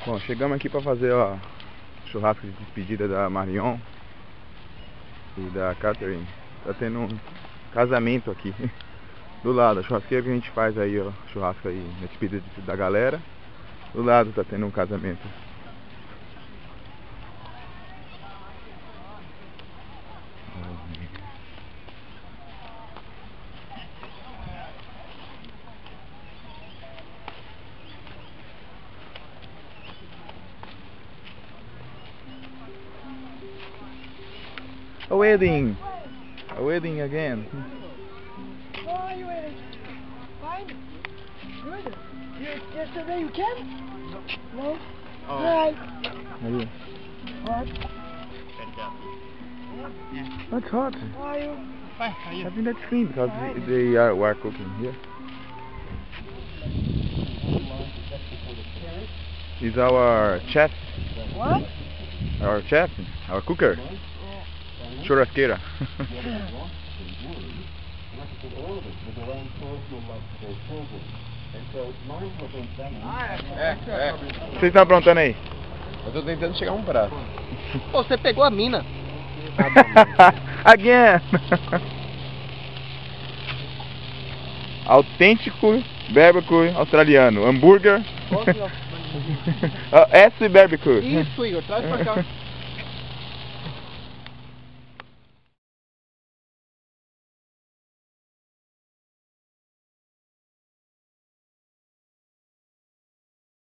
Bom, chegamos aqui para fazer o churrasco de despedida da Marion e da Catherine. Tá tendo um casamento aqui do lado, a churrasqueira que a gente faz aí, ó, churrasco aí na despedida da galera. Do lado tá tendo um casamento. A wedding! A wedding again! How are you? Fine? Good? Yesterday you came? No? Oh. Hi. Aí. What? That's hot. How are you? Fine, how are you? I think that's clean because they are cooking here. He's our chef. What? Our chef, our cooker. Churrasqueira. O que vocês estão aprontando aí? Eu tô tentando chegar a um prato. Pô, você pegou a mina. Again! Autêntico barbecue australiano. Hambúrguer. S barbecue. Isso, Igor, traz pra cá.